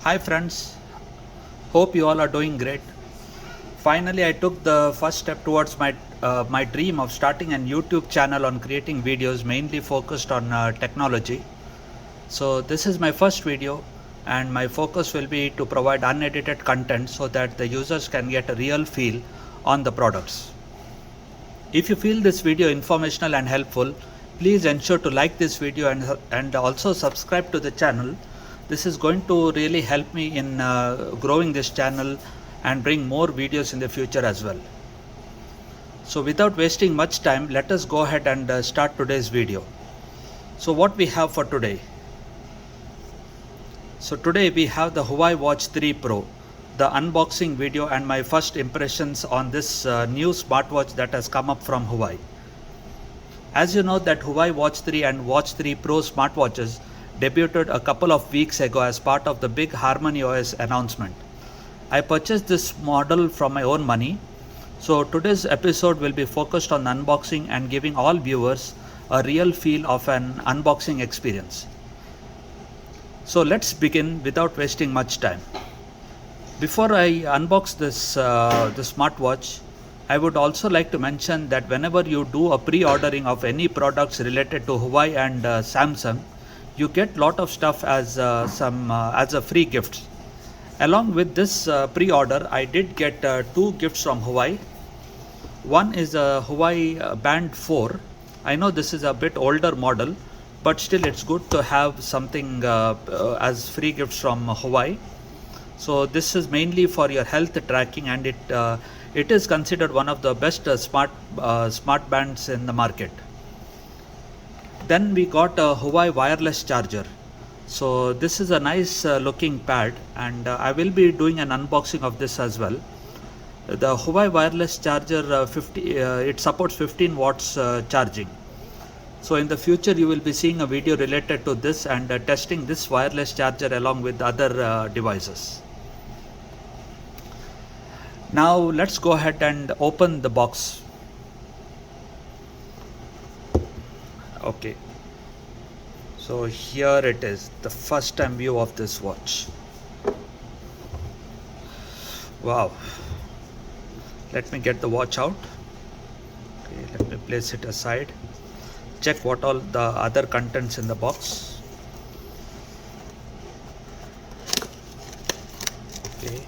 Hi friends, hope you all are doing great. Finally, I took the first step towards my dream of starting a YouTube channel on creating videos mainly focused on technology. So this is my first video and my focus will be to provide unedited content so that the users can get a real feel on the products. If you feel this video informational and helpful, please ensure to like this video and also subscribe to the channel. This is going to really help me in growing this channel and bring more videos in the future as well. So without wasting much time, let us go ahead and start today's video. So what we have for today? So today we have the Huawei Watch 3 Pro, the unboxing video and my first impressions on this new smartwatch that has come up from Huawei. As you know that Huawei Watch 3 and Watch 3 Pro smartwatches debuted a couple of weeks ago as part of the big Harmony OS announcement. I purchased this model from my own money. So today's episode will be focused on unboxing and giving all viewers a real feel of an unboxing experience. So let's begin without wasting much time. Before I unbox this the smartwatch, I would also like to mention that whenever you do a pre-ordering of any products related to Huawei and Samsung, you get lot of stuff as as a free gift. Along with this pre-order, I did get two gifts from Huawei. One is a Huawei Band 4. I know this is a bit older model, but still it's good to have something as free gifts from Huawei. So this is mainly for your health tracking, and it is considered one of the best smart bands in the market. Then we got a Huawei wireless charger. So this is a nice looking pad, and I will be doing an unboxing of this as well. The Huawei wireless charger it supports 15 watts charging. So in the future you will be seeing a video related to this and testing this wireless charger along with other devices. Now let's go ahead and open the box. Okay, so here it is, the first time view of this watch. Wow, let me get the watch out. Okay, let me place it aside. Check what all the other contents in the box. Okay.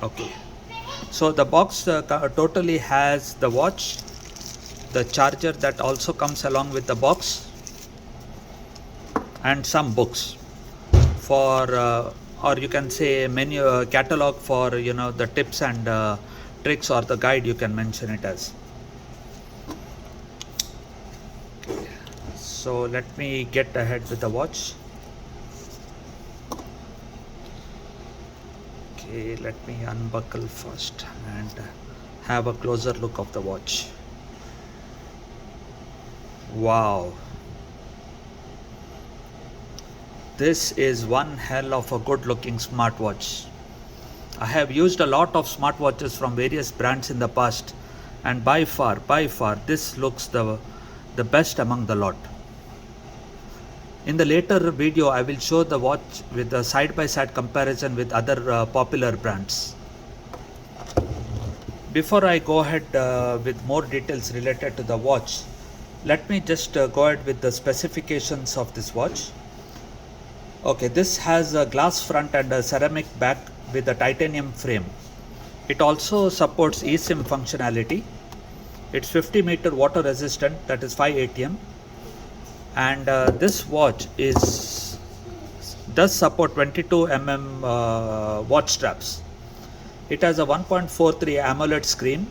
Okay. So the box totally has the watch, the charger that also comes along with the box, and some books for or you can say menu catalog for the tips and tricks, or the guide you can mention it as. So let me get ahead with the watch. Okay, let me unbuckle first and have a closer look of the watch. Wow, this is one hell of a good looking smartwatch. I have used a lot of smartwatches from various brands in the past, and by far this looks the best among the lot. In the later video, I will show the watch with a side-by-side comparison with other popular brands. Before I go ahead with more details related to the watch, let me just go ahead with the specifications of this watch. Okay, this has a glass front and a ceramic back with a titanium frame. It also supports eSIM functionality. It's 50-meter water resistant, that is 5 ATM. And this watch does support 22 watch straps. It has a 1.43 AMOLED screen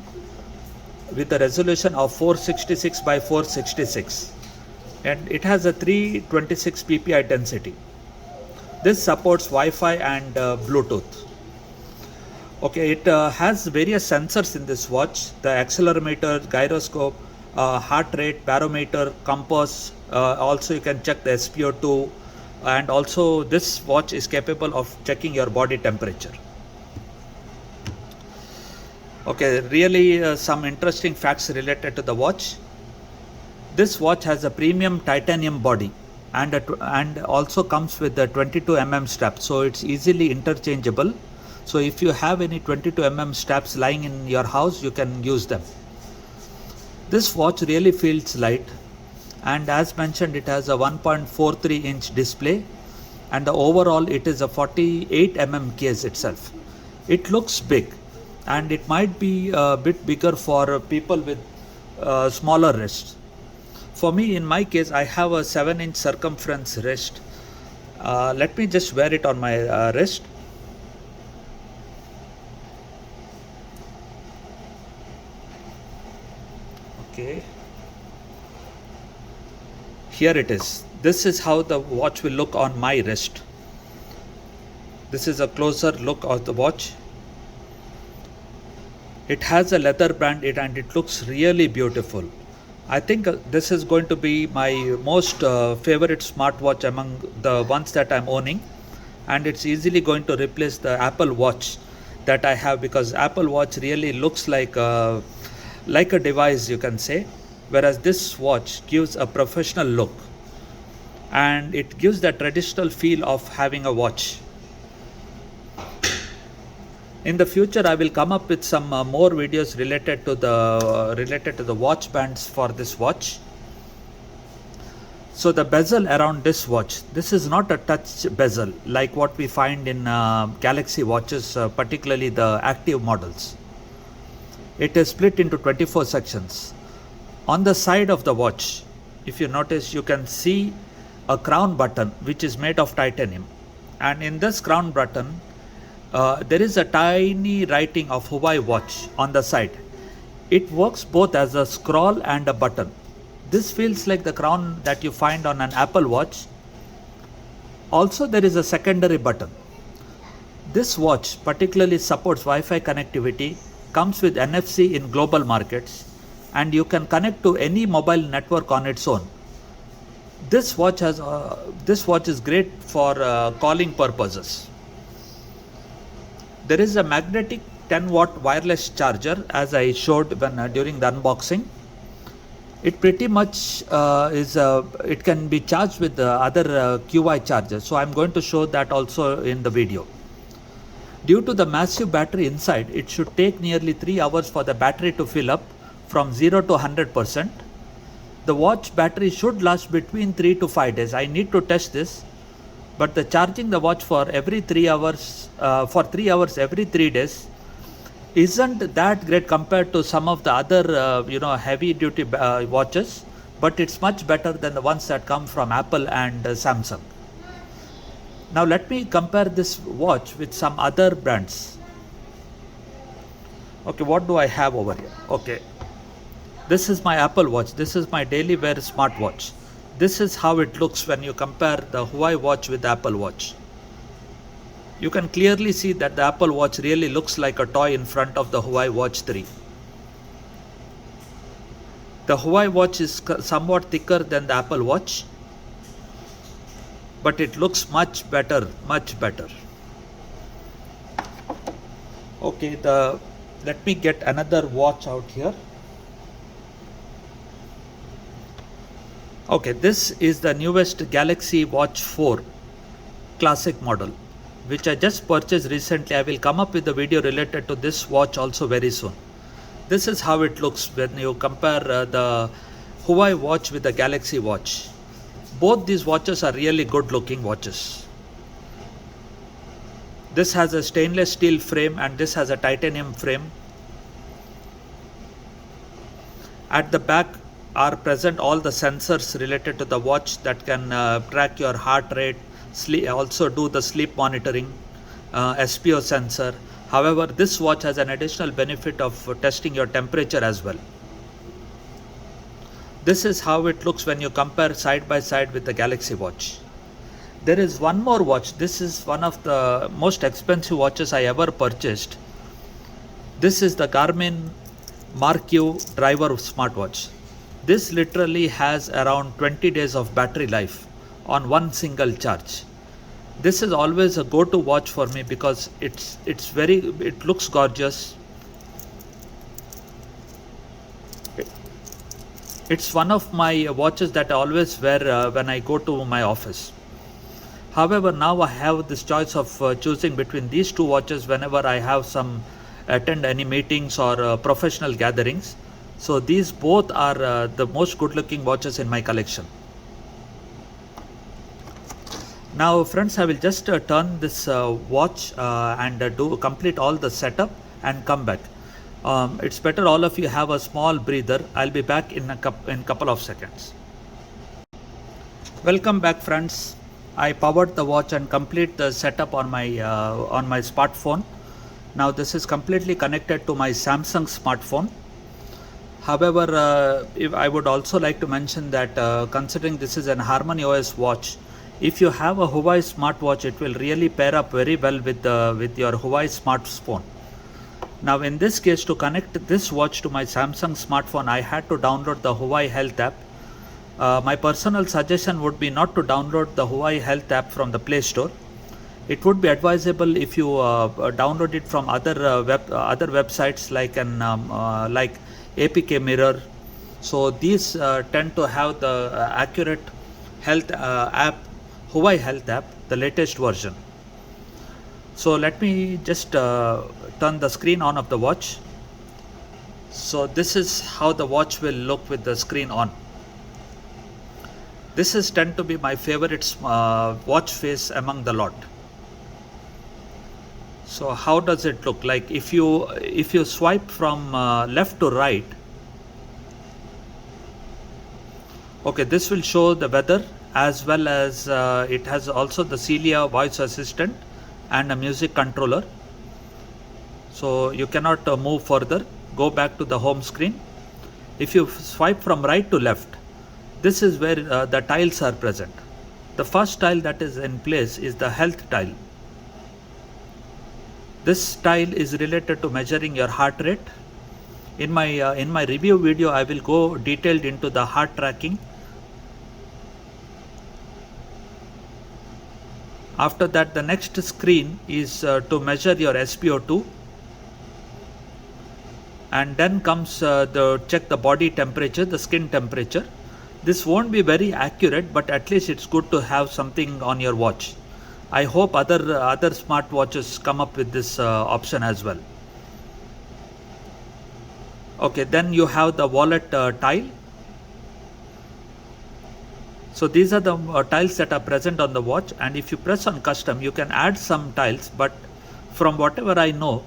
with a resolution of 466 by 466, and it has a 326 ppi density. This supports Wi-Fi and Bluetooth. Okay, it has various sensors in this watch: the accelerometer, gyroscope, heart rate, barometer, compass. Also you can check the SpO2, and also this watch is capable of checking your body temperature. Okay, really some interesting facts related to the watch. This watch has a premium titanium body and also comes with a 22 strap, so it's easily interchangeable. So if you have any 22 straps lying in your house, you can use them. This watch really feels light, and as mentioned, it has a 1.43-inch display, and overall it is a 48 case itself. It looks big, and it might be a bit bigger for people with smaller wrists. For me, in my case, I have a 7-inch circumference wrist. Let me just wear it on my wrist. Okay. Here it is. This is how the watch will look on my wrist. This is a closer look of the watch. It has a leather band and it looks really beautiful. I think this is going to be my most favorite smartwatch among the ones that I'm owning, and it's easily going to replace the Apple Watch that I have, because Apple Watch really looks like a device, you can say, whereas this watch gives a professional look and it gives the traditional feel of having a watch. In the future, I will come up with some more videos related to the watch bands for this watch. So the bezel around this watch, this is not a touch bezel like what we find in Galaxy watches, particularly the active models. It is split into 24 sections. On the side of the watch, if you notice, you can see a crown button which is made of titanium, and in this crown button there is a tiny writing of Huawei Watch on the side. It works both as a scroll and a button. This feels like the crown that you find on an Apple Watch. Also, there is a secondary button. This watch particularly supports Wi-Fi connectivity, comes with NFC in global markets, and you can connect to any mobile network on its own. This watch is great for calling purposes. There is a magnetic 10-watt wireless charger, as I showed during the unboxing. It pretty much it can be charged with the other QI chargers, so I'm going to show that also in the video. Due to the massive battery inside, it should take nearly 3 hours for the battery to fill up from 0 to 100%. The watch battery should last between 3 to 5 days. I need to test this, but the charging the watch for every 3 hours every 3 days isn't that great compared to some of the other heavy duty watches, but it's much better than the ones that come from Apple and Samsung. Now let me compare this watch with some other brands. Okay, what do I have over here? Okay, this is my Apple Watch. This is my daily wear smartwatch. This is how it looks when you compare the Huawei Watch with the Apple Watch. You can clearly see that the Apple Watch really looks like a toy in front of the Huawei Watch 3. The Huawei Watch is somewhat thicker than the Apple Watch, but it looks much better, much better. Okay, let me get another watch out here. Okay, this is the newest Galaxy Watch 4 classic model, which I just purchased recently. I will come up with a video related to this watch also very soon. This is how it looks when you compare the Huawei Watch with the Galaxy Watch. Both these watches are really good looking watches. This has a stainless steel frame and this has a titanium frame. At the back are present all the sensors related to the watch that can track your heart rate, also do the sleep monitoring, SPO sensor. However, this watch has an additional benefit of testing your temperature as well. This is how it looks when you compare side by side with the Galaxy Watch. There is one more watch. This is one of the most expensive watches I ever purchased. This is the Garmin Mark Q driver smartwatch. This literally has around 20 days of battery life on one single charge. This is always a go-to watch for me because it looks gorgeous. It's one of my watches that I always wear when I go to my office. However, now I have this choice of choosing between these two watches whenever I have some attend any meetings or professional gatherings. So these both are the most good looking watches in my collection. Now friends, I will just turn this watch and do complete all the setup and come back. It's better all of you have a small breather. I'll be back in a couple of seconds. Welcome back friends. I powered the watch and complete the setup on my smartphone. Now this is completely connected to my Samsung smartphone. However, if I would also like to mention that considering this is an Harmony OS watch, if you have a Huawei smartwatch, it will really pair up very well with your Huawei smartphone. Now in this case, to connect this watch to my Samsung smartphone, I had to download the Huawei Health app. My personal suggestion would be not to download the Huawei Health app from the Play Store. It would be advisable if you download it from other websites like like APK Mirror. So these tend to have the accurate health app, Huawei Health app, the latest version. So let me just turn the screen on of the watch. So this is how the watch will look with the screen on. This is tend to be my favorite watch face among the lot. So how does it look like? If you swipe from left to right, okay, this will show the weather, as well as it has also the Celia voice assistant and a music controller. So you cannot move further. Go back to the home screen. If you swipe from right to left, this is where the tiles are present. The first tile that is in place is the health tile. This tile is related to measuring your heart rate. In my review video, I will go detailed into the heart tracking. After that, the next screen is to measure your SpO2, and then comes the check the body temperature, the skin temperature. This won't be very accurate, but at least it's good to have something on your watch. I hope other smartwatches come up with this option as well. Okay, then you have the wallet tile. So these are the tiles that are present on the watch, and if you press on custom, you can add some tiles, but from whatever I know,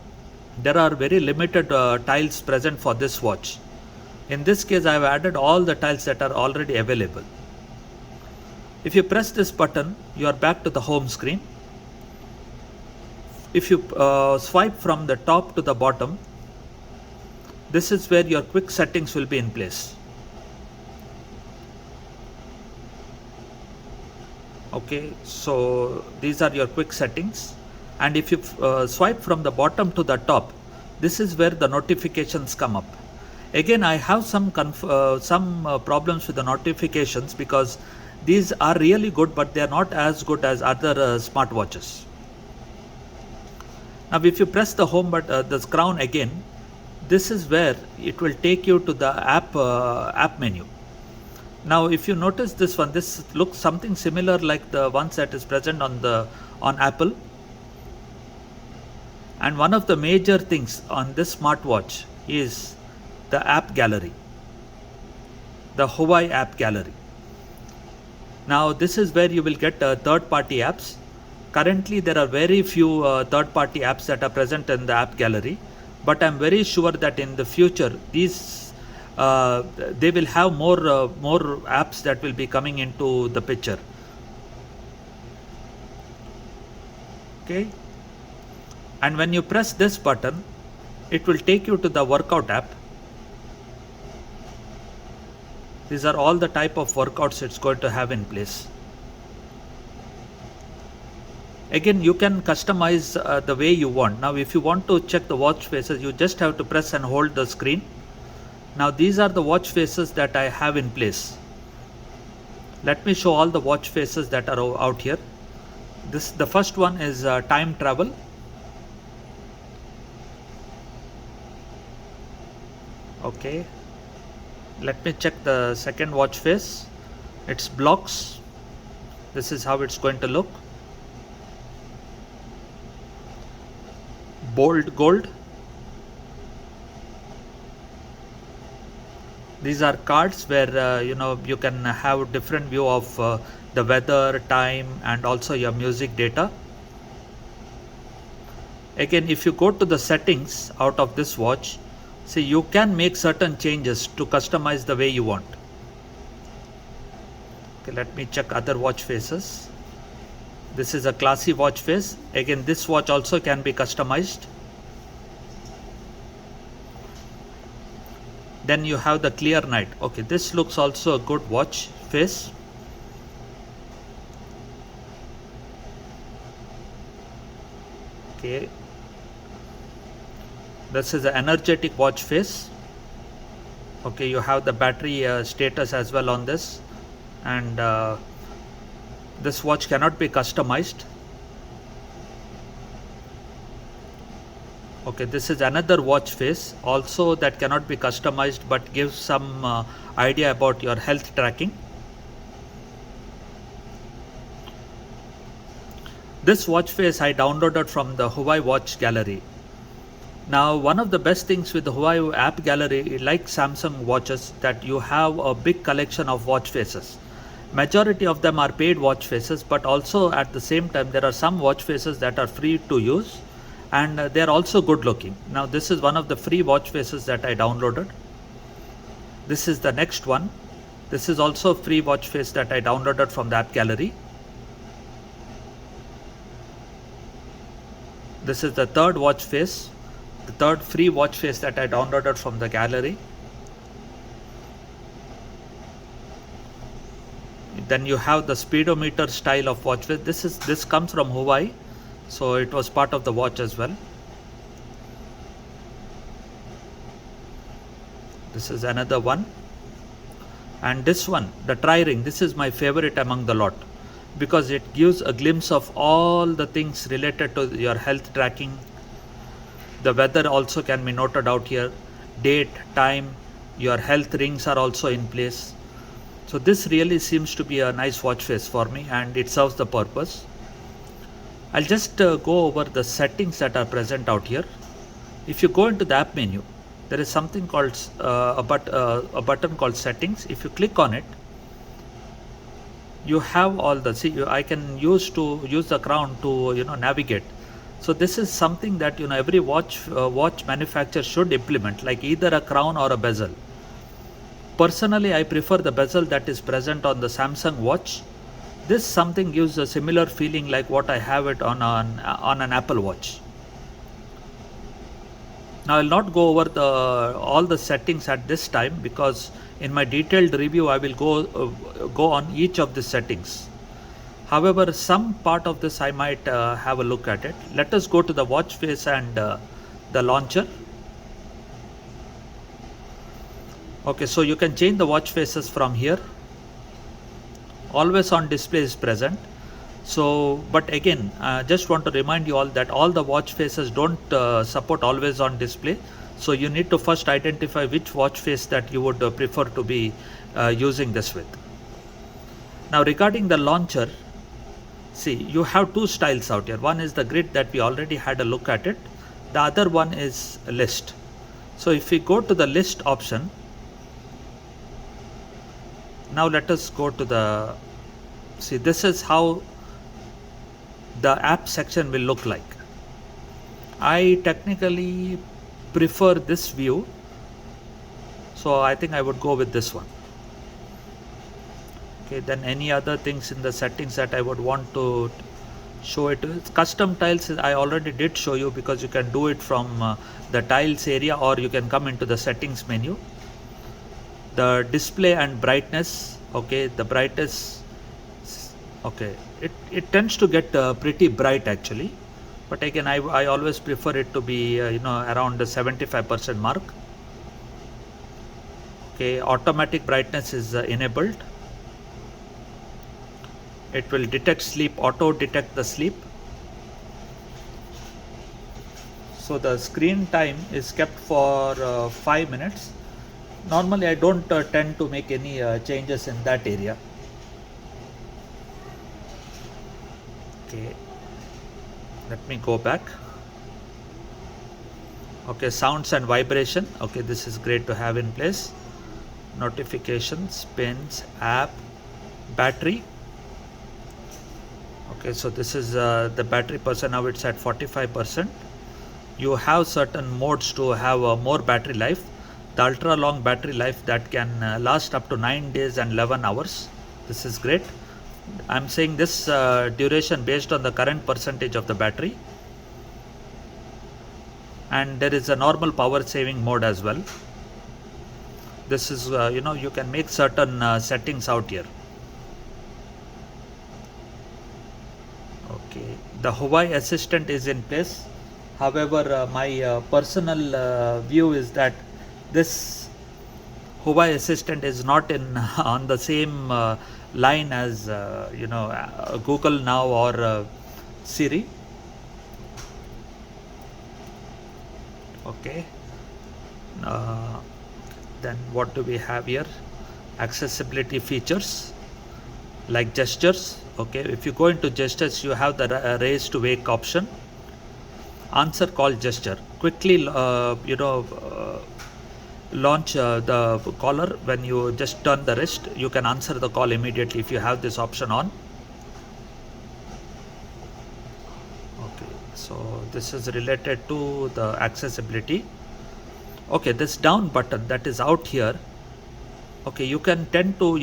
there are very limited tiles present for this watch. In this case, I have added all the tiles that are already available. If you press this button, you are back to the home screen. If you swipe from the top to the bottom, this is where your quick settings will be in place. Okay, so these are your quick settings, and if you swipe from the bottom to the top, this is where the notifications come up. Again, I have some problems with the notifications because these are really good, but they are not as good as other smartwatches. Now if you press the home button, the crown again, this is where it will take you to the app menu. Now if you notice this one, this looks something similar like the ones that is present on Apple. And one of the major things on this smartwatch is the app gallery, the Huawei app gallery. Now this is where you will get third-party apps. Currently there are very few third-party apps that are present in the app gallery, but I'm very sure that in the future these they will have more apps that will be coming into the picture. Okay, and when you press this button, it will take you to the workout app. These are all the type of workouts it's going to have in place. Again, you can customize the way you want. Now if you want to check the watch faces, you just have to press and hold the screen. Now these are the watch faces that I have in place. Let me show all the watch faces that are out here. The first one is time travel. Okay. Let me check the second watch face. It's blocks. This is how it's going to look. Bold gold. These are cards where you can have different view of the weather, time, and also your music data. Again, if you go to the settings out of this watch, see, you can make certain changes to customize the way you want. Okay, let me check other watch faces. This is a classy watch face. Again, this watch also can be customized. Then you have the clear night. Okay, this looks also a good watch face. Okay, this is an energetic watch face. Okay, you have the battery status as well on this, and this watch cannot be customized. Okay, this is another watch face also that cannot be customized, but gives some idea about your health tracking. This watch face I downloaded from the Huawei Watch gallery. Now, one of the best things with the Huawei app gallery, like Samsung watches, that you have a big collection of watch faces. Majority of them are paid watch faces, but also at the same time there are some watch faces that are free to use, and they are also good looking. Now, this is one of the free watch faces that I downloaded. This is the next one. This is also a free watch face that I downloaded from the app gallery. This is the third watch face, the third free watch face that I downloaded from the gallery. Then you have the speedometer style of watch face. This comes from Huawei, so it was part of the watch as well. This is another one, and this one, the tri ring, this is my favorite among the lot, because it gives a glimpse of all the things related to your health tracking. The weather also can be noted out here, date, time, your health rings are also in place. So this really seems to be a nice watch face for me, and it serves the purpose. I'll just go over the settings that are present out here. If you go into the app menu, there is something called a button called settings. If you click on it, you have all the, see, I can use the crown to navigate. So this is something that every watch manufacturer should implement, like either a crown or a bezel. Personally, I prefer the bezel that is present on the Samsung watch. This something gives a similar feeling like what I have it on an Apple Watch. Now, I'll not go over all the settings at this time, because in my detailed review I will go on each of the settings. However, some part of this I might have a look at it. Let us go to the watch face and the launcher. Okay, so you can change the watch faces from here. Always on display is present. So, but again, just want to remind you all that all the watch faces don't support always on display. So you need to first identify which watch face that you would prefer to be using this with. Now, regarding the launcher, see, you have two styles out here. One is the grid that we already had a look at it. The other one is list. So if we go to the list option, now let us go to the, see, this is how the app section will look like. I technically prefer this view, so I think I would go with this one. Okay, then any other things in the settings that I would want to show it with. Custom tiles I already did show you, because you can do it from the tiles area, or you can come into the settings menu. The display and brightness, okay, the brightness, okay, it tends to get pretty bright actually, but again I always prefer it to be around the 75% mark. Okay, automatic brightness is enabled. It will detect sleep, auto detect the sleep. So the screen time is kept for 5 minutes. Normally I don't tend to make any changes in that area. Okay, let me go back. Okay, sounds and vibration. Okay, this is great to have in place. Notifications, pins, app, battery. Okay, so this is the battery percent. Now it's at 45%. You have certain modes to have more battery life. The ultra long battery life that can last up to 9 days and 11 hours. This is great. I'm saying this duration based on the current percentage of the battery. And there is a normal power saving mode as well. This is you can make certain settings out here. Okay, the Huawei Assistant is in place. However, my personal view is that this Huawei Assistant is not in on the same line as Google Now or Siri. Okay. Then what do we have here? Accessibility features like gestures. Okay, if you go into gestures, you have the raise to wake option. Answer call gesture. Quickly launch the caller. When you just turn the wrist, you can answer the call immediately if you have this option on. Okay, so this is related to the accessibility. Okay, this down button that is out here. Okay, you can tend to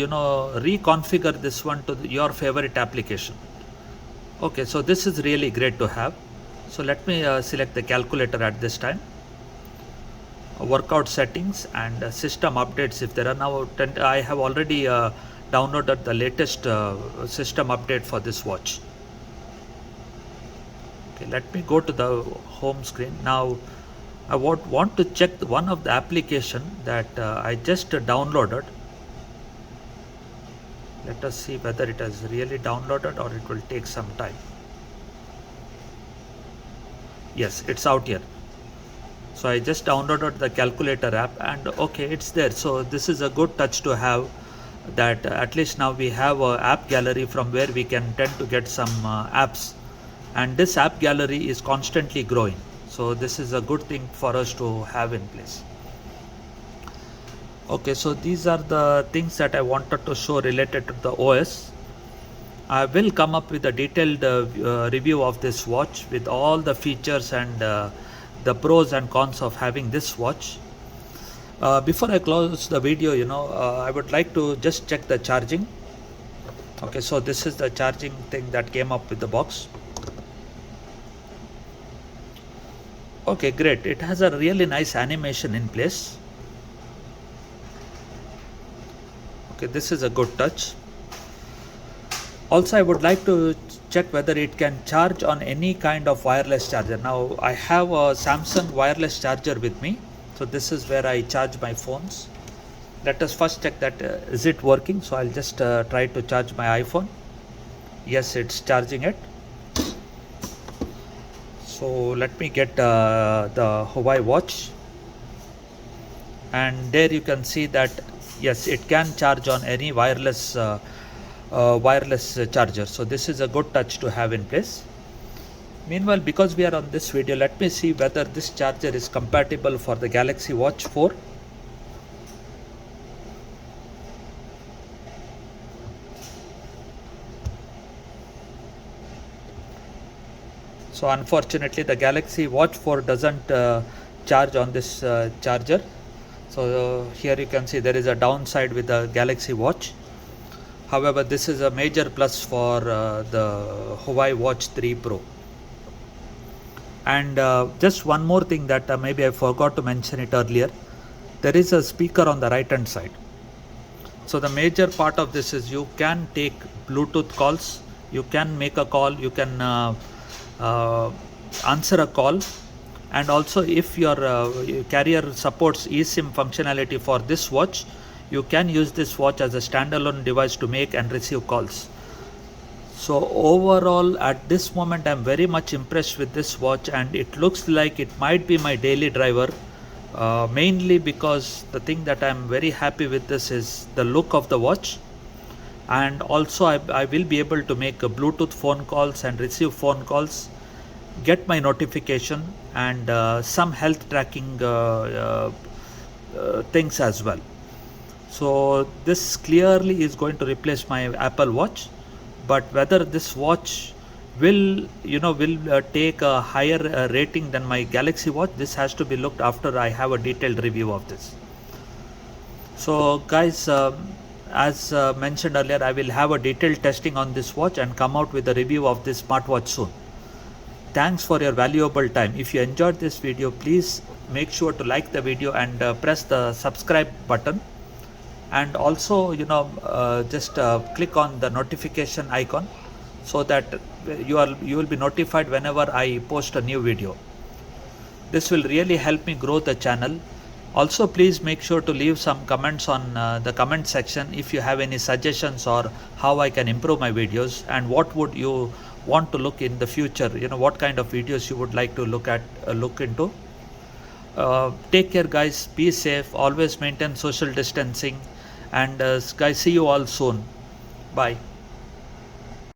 reconfigure this one to your favorite application. Okay, so this is really great to have. So let me select the calculator at this time. Workout settings and system updates. If there are now I have already downloaded the latest system update for this watch. Okay, let me go to the home screen. Now I would want to check one of the application that I just downloaded. Let us see whether it has really downloaded or it will take some time. Yes, it's out here. So I just downloaded the calculator app and okay, it's there. So this is a good touch to have, that at least now we have a app gallery from where we can tend to get some apps, and this app gallery is constantly growing. So this is a good thing for us to have in place. Okay, so these are the things that I wanted to show related to the OS. I will come up with a detailed review of this watch with all the features and the pros and cons of having this watch. Before I close the video, I would like to just check the charging. Okay, so this is the charging thing that came up with the box. Okay, great. It has a really nice animation in place. Okay, this is a good touch. Also, I would like to check whether it can charge on any kind of wireless charger. Now, I have a Samsung wireless charger with me. So this is where I charge my phones. Let us first check that is it working. So I'll just try to charge my iPhone. Yes, it's charging it. So let me get the Huawei Watch. And there you can see that yes, it can charge on any wireless charger. So this is a good touch to have in place. Meanwhile, because we are on this video, let me see whether this charger is compatible for the Galaxy Watch 4. So unfortunately the Galaxy Watch 4 doesn't charge on this charger. So here you can see there is a downside with the Galaxy Watch. However, this is a major plus for the Huawei Watch 3 Pro. And just one more thing that maybe I forgot to mention it earlier. There is a speaker on the right hand side. So the major part of this is you can take Bluetooth calls, you can make a call, you can answer a call, and also if your carrier supports eSIM functionality for this watch, you can use this watch as a standalone device to make and receive calls. So overall, at this moment, I'm very much impressed with this watch, and it looks like it might be my daily driver mainly because the thing that I'm very happy with this is the look of the watch, and also I will be able to make Bluetooth phone calls and receive phone calls, get my notification, and some health tracking things as well. So this clearly is going to replace my Apple Watch, but whether this watch will take a higher rating than my Galaxy Watch, this has to be looked after I have a detailed review of this. So guys, as mentioned earlier, I will have a detailed testing on this watch and come out with a review of this smartwatch soon. Thanks for your valuable time. If you enjoyed this video, please make sure to like the video and press the subscribe button, and also just click on the notification icon so that you will be notified whenever I post a new video. This will really help me grow the channel. Also, please make sure to leave some comments on the comment section if you have any suggestions or how I can improve my videos, and what would you want to look in the future, what kind of videos you would like to look into. Take care guys, be safe, always maintain social distancing, and guys, see you all soon. Bye.